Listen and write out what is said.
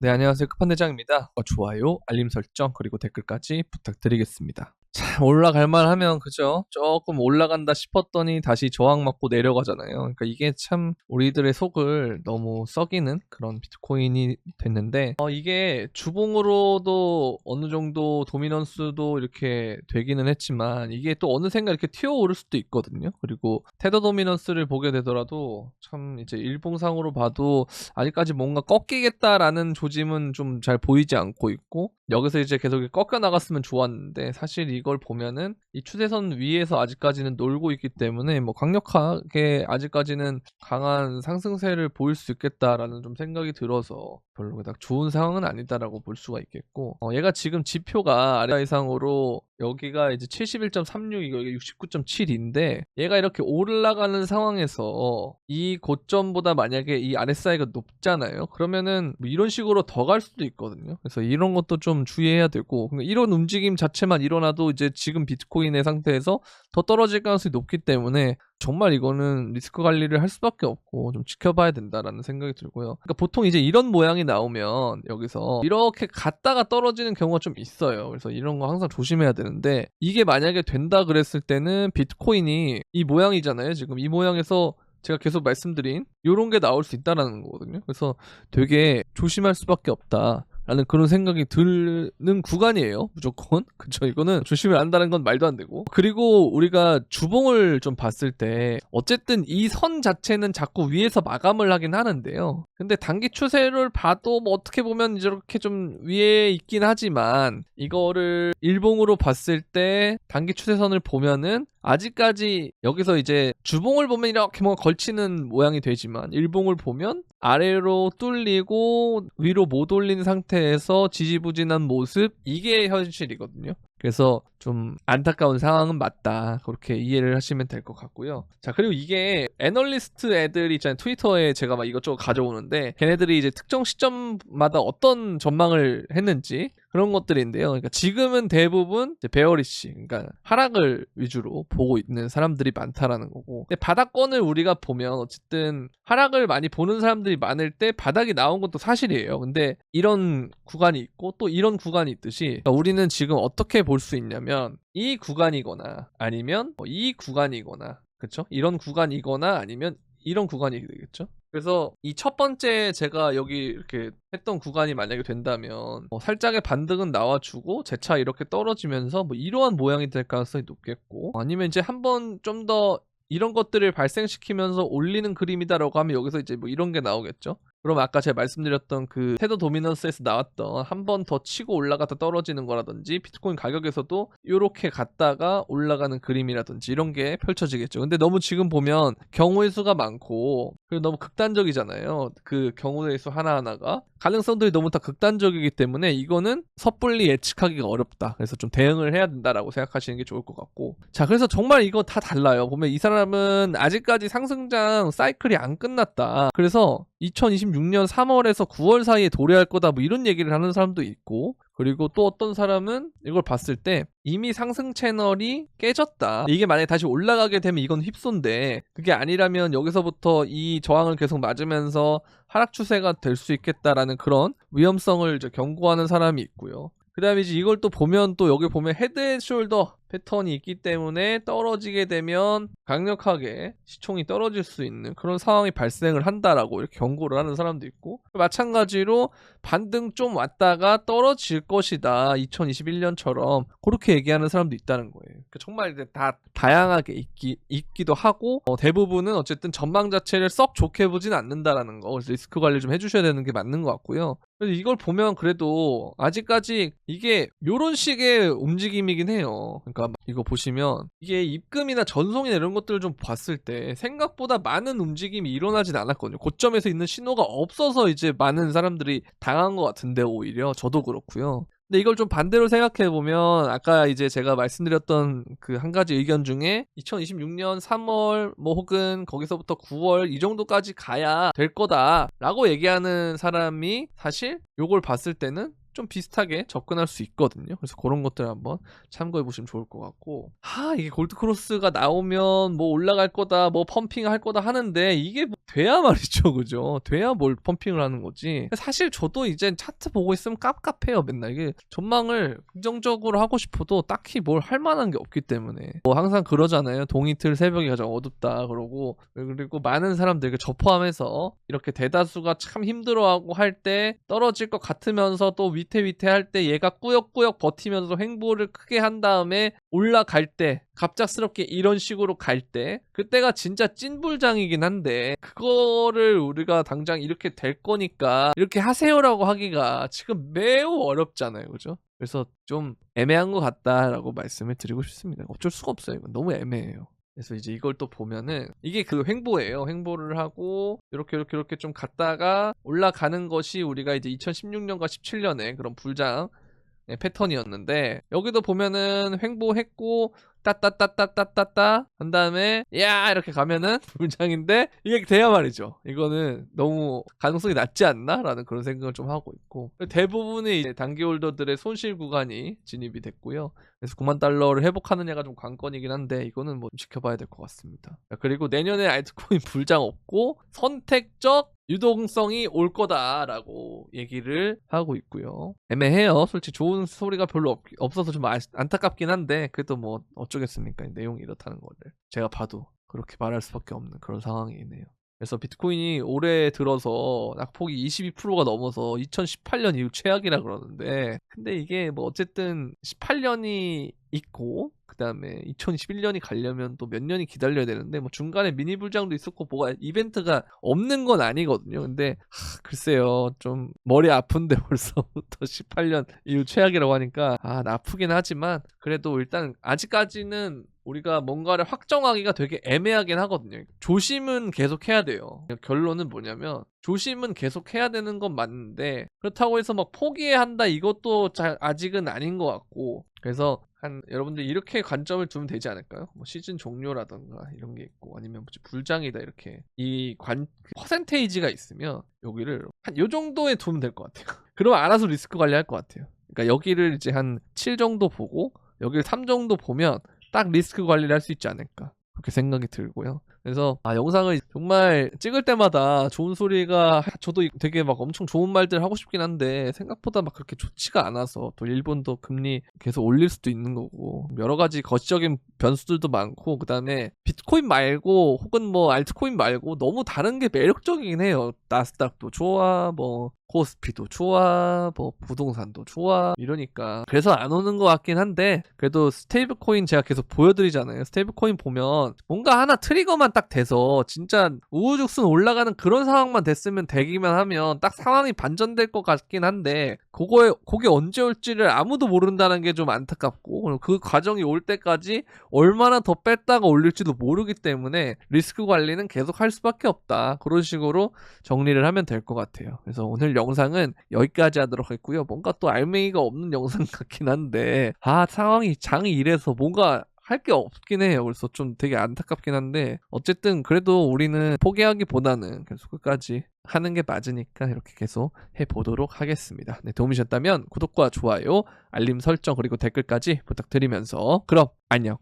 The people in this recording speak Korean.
네, 안녕하세요. 끝판대장입니다. 좋아요, 알림 설정, 그리고 댓글까지 부탁드리겠습니다. 참, 올라갈 만하면, 그죠? 조금 올라간다 싶었더니 다시 저항 맞고 내려가잖아요. 그러니까 이게 참 우리들의 속을 너무 썩이는 그런 비트코인이 됐는데, 이게 주봉으로도 어느 정도 도미넌스도 이렇게 되기는 했지만, 이게 또 어느샌가 이렇게 튀어오를 수도 있거든요. 그리고 테더 도미넌스를 보게 되더라도, 참 이제 일봉상으로 봐도 아직까지 뭔가 꺾이겠다라는 조짐은 좀 잘 보이지 않고 있고, 여기서 이제 계속 꺾여 나갔으면 좋았는데, 사실 이걸 보면은 이 추세선 위에서 아직까지는 놀고 있기 때문에 뭐 강력하게 아직까지는 강한 상승세를 보일 수 있겠다라는 좀 생각이 들어서 별로 그닥 좋은 상황은 아니다라고 볼 수가 있겠고, 얘가 지금 지표가 아래 이상으로 여기가 이제 71.36, 이거 69.7인데, 얘가 이렇게 올라가는 상황에서 이 고점보다 만약에 이 RSI가 높잖아요. 그러면은 뭐 이런 식으로 더 갈 수도 있거든요. 그래서 이런 것도 좀 주의해야 되고, 그러니까 이런 움직임 자체만 일어나도 이제 지금 비트코인의 상태에서 더 떨어질 가능성이 높기 때문에 정말 이거는 리스크 관리를 할 수밖에 없고 좀 지켜봐야 된다라는 생각이 들고요. 그러니까 보통 이제 이런 모양이 나오면 여기서 이렇게 갔다가 떨어지는 경우가 좀 있어요. 그래서 이런 거 항상 조심해야 되는데, 이게 만약에 된다 그랬을 때는 비트코인이 이 모양이잖아요. 지금 이 모양에서 제가 계속 말씀드린 요런 게 나올 수 있다라는 거거든요. 그래서 되게 조심할 수밖에 없다 라는 그런 생각이 드는 구간이에요. 무조건. 그쵸. 이거는 조심을 안다는 건 말도 안 되고. 그리고 우리가 주봉을 좀 봤을 때 어쨌든 이 선 자체는 자꾸 위에서 마감을 하긴 하는데요. 근데 단기 추세를 봐도 뭐 어떻게 보면 이렇게 좀 위에 있긴 하지만, 이거를 일봉으로 봤을 때 단기 추세선을 보면은 아직까지 여기서 이제 주봉을 보면 이렇게 뭔가 걸치는 모양이 되지만, 일봉을 보면 아래로 뚫리고 위로 못 올린 상태에서 지지부진한 모습, 이게 현실이거든요. 그래서 좀 안타까운 상황은 맞다, 그렇게 이해를 하시면 될 것 같고요. 자, 그리고 이게 애널리스트 애들이 있잖아요. 트위터에 제가 막 이것저것 가져오는데, 걔네들이 이제 특정 시점마다 어떤 전망을 했는지 그런 것들인데요. 그러니까 지금은 대부분 이제 베어리시, 그러니까 하락을 위주로 보고 있는 사람들이 많다라는 거고, 근데 바닥권을 우리가 보면 어쨌든 하락을 많이 보는 사람들이 많을 때 바닥이 나온 것도 사실이에요. 근데 이런 구간이 있고 또 이런 구간이 있듯이, 그러니까 우리는 지금 어떻게 볼 수 있냐면, 이 구간이거나 아니면 이 구간이거나, 그쵸? 이런 구간이거나 아니면 이런 구간이 되겠죠? 그래서 이 첫 번째 제가 여기 이렇게 했던 구간이 만약에 된다면 살짝의 반등은 나와주고 재차 이렇게 떨어지면서 뭐 이러한 모양이 될 가능성이 높겠고, 아니면 이제 한번 좀 더 이런 것들을 발생시키면서 올리는 그림이다라고 하면 여기서 이제 뭐 이런 게 나오겠죠. 그럼 아까 제가 말씀드렸던 그 테더 도미넌스에서 나왔던 한 번 더 치고 올라갔다 떨어지는 거라든지, 비트코인 가격에서도 이렇게 갔다가 올라가는 그림이라든지 이런 게 펼쳐지겠죠. 근데 너무 지금 보면 경우의 수가 많고, 그리고 너무 극단적이잖아요. 그 경우의 수 하나하나가 가능성들이 너무 다 극단적이기 때문에 이거는 섣불리 예측하기가 어렵다. 그래서 좀 대응을 해야 된다라고 생각하시는 게 좋을 것 같고, 자, 그래서 정말 이거 다 달라요. 보면 이 사람은 아직까지 상승장 사이클이 안 끝났다, 그래서 2026년 3월에서 9월 사이에 도래할 거다, 뭐 이런 얘기를 하는 사람도 있고, 그리고 또 어떤 사람은 이걸 봤을 때 이미 상승 채널이 깨졌다, 이게 만약에 다시 올라가게 되면 이건 휩손데, 그게 아니라면 여기서부터 이 저항을 계속 맞으면서 하락 추세가 될 수 있겠다라는 그런 위험성을 이제 경고하는 사람이 있고요. 그 다음에 이제 이걸 또 보면, 또 여기 보면 헤드 앤 숄더 패턴이 있기 때문에 떨어지게 되면 강력하게 시총이 떨어질 수 있는 그런 상황이 발생을 한다라고 이렇게 경고를 하는 사람도 있고, 마찬가지로 반등 좀 왔다가 떨어질 것이다, 2021년처럼 그렇게 얘기하는 사람도 있다는 거예요. 그러니까 정말 이제 다 다양하게 있기도 하고, 대부분은 어쨌든 전망 자체를 썩 좋게 보진 않는다라는 거, 그래서 리스크 관리 좀 해주셔야 되는 게 맞는 것 같고요. 그래서 이걸 보면 그래도 아직까지 이게 요런 식의 움직임이긴 해요. 그러니까 이거 보시면 이게 입금이나 전송이나 이런 것들을 좀 봤을 때 생각보다 많은 움직임이 일어나진 않았거든요. 고점에서 있는 신호가 없어서 이제 많은 사람들이 당한 것 같은데, 오히려 저도 그렇고요. 근데 이걸 좀 반대로 생각해보면, 아까 이제 제가 말씀드렸던 그 한 가지 의견 중에 2026년 3월 뭐 혹은 거기서부터 9월 이 정도까지 가야 될 거다 라고 얘기하는 사람이 사실 요걸 봤을 때는 좀 비슷하게 접근할 수 있거든요. 그래서 그런 것들 한번 참고해 보시면 좋을 것 같고, 이게 골드크로스가 나오면 뭐 올라갈 거다, 뭐 펌핑할 거다 하는데 이게 뭐 돼야 말이죠, 그죠? 돼야 뭘 펌핑을 하는 거지. 사실 저도 이제 차트 보고 있으면 깝깝해요. 맨날 이게 전망을 긍정적으로 하고 싶어도 딱히 뭘 할 만한 게 없기 때문에, 뭐 항상 그러잖아요. 동이틀 새벽이 가장 어둡다 그러고, 그리고 많은 사람들 저 포함해서 이렇게 대다수가 참 힘들어하고 할 때 떨어질 것 같으면서 또 위태 할 때 얘가 꾸역꾸역 버티면서 횡보를 크게 한 다음에 올라갈 때, 갑작스럽게 이런 식으로 갈 때, 그때가 진짜 찐불장이긴 한데 그거를 우리가 당장 이렇게 될 거니까 이렇게 하세요라고 하기가 지금 매우 어렵잖아요, 그죠? 그래서 좀 애매한 것 같다라고 말씀을 드리고 싶습니다. 어쩔 수가 없어요. 이건 너무 애매해요. 그래서 이제 이걸 또 보면은 이게 그 횡보예요. 횡보를 하고 이렇게 좀 갔다가 올라가는 것이 우리가 이제 2016년과 17년에 그런 불장 패턴이었는데, 여기도 보면은 횡보했고 따따따따따따따 한 다음에 야 이렇게 가면은 불장인데, 이게 돼야 말이죠. 이거는 너무 가능성이 낮지 않나? 라는 그런 생각을 좀 하고 있고, 대부분의 이제 단기 홀더들의 손실 구간이 진입이 됐고요. 그래서 9만 달러를 회복하느냐가 좀 관건이긴 한데 이거는 뭐 지켜봐야 될 것 같습니다. 그리고 내년에 알트코인 불장 없고 선택적 유동성이 올 거다라고 얘기를 하고 있고요. 애매해요. 솔직히 좋은 소리가 별로 없어서 좀 안타깝긴 한데, 그래도 뭐 어쩌겠습니까? 내용이 이렇다는 거를 제가 봐도 그렇게 말할 수밖에 없는 그런 상황이네요. 그래서 비트코인이 올해 들어서 낙폭이 22%가 넘어서 2018년 이후 최악이라 그러는데, 근데 이게 뭐 어쨌든 18년이 있고 그 다음에 2021년이 가려면 또 몇 년이 기다려야 되는데, 뭐 중간에 미니 불장도 있었고 뭐가 이벤트가 없는 건 아니거든요. 근데 글쎄요, 좀 머리 아픈데 벌써부터 18년 이후 최악이라고 하니까 나쁘긴 하지만, 그래도 일단 아직까지는 우리가 뭔가를 확정하기가 되게 애매하긴 하거든요. 조심은 계속 해야 돼요. 결론은 뭐냐면 조심은 계속 해야 되는 건 맞는데, 그렇다고 해서 막 포기해야 한다 이것도 아직은 아닌 것 같고, 그래서 여러분들 이렇게 관점을 두면 되지 않을까요? 뭐 시즌 종료라던가 이런 게 있고, 아니면 불장이다 이렇게 퍼센테이지가 있으면 여기를 한 요 정도에 두면 될 것 같아요. 그러면 알아서 리스크 관리할 것 같아요. 그러니까 여기를 이제 한 7 정도 보고 여기를 3 정도 보면 딱 리스크 관리를 할 수 있지 않을까, 그렇게 생각이 들고요. 그래서 영상을 정말 찍을 때마다 좋은 소리가, 저도 되게 막 엄청 좋은 말들 하고 싶긴 한데 생각보다 막 그렇게 좋지가 않아서, 또 일본도 금리 계속 올릴 수도 있는 거고 여러 가지 거시적인 변수들도 많고, 그 다음에 비트코인 말고 혹은 뭐 알트코인 말고 너무 다른 게 매력적이긴 해요. 나스닥도 좋아, 뭐 코스피도 좋아, 뭐 부동산도 좋아, 이러니까 그래서 안 오는 것 같긴 한데, 그래도 스테이블 코인 제가 계속 보여드리잖아요. 스테이블 코인 보면 뭔가 하나 트리거만 딱 돼서 진짜 우후죽순 올라가는 그런 상황만 됐으면, 되기만 하면 딱 상황이 반전될 것 같긴 한데, 그게 언제 올지를 아무도 모른다는 게 좀 안타깝고, 그 과정이 올 때까지 얼마나 더 뺐다가 올릴지도 모르기 때문에 리스크 관리는 계속 할 수밖에 없다, 그런 식으로 정리를 하면 될 것 같아요. 그래서 오늘 영상은 여기까지 하도록 했고요. 뭔가 또 알맹이가 없는 영상 같긴 한데, 장이 이래서 뭔가 할 게 없긴 해요. 그래서 좀 되게 안타깝긴 한데, 어쨌든 그래도 우리는 포기하기보다는 계속 끝까지 하는 게 맞으니까 이렇게 계속 해보도록 하겠습니다. 도움이 되셨다면 구독과 좋아요, 알림 설정, 그리고 댓글까지 부탁드리면서 그럼 안녕.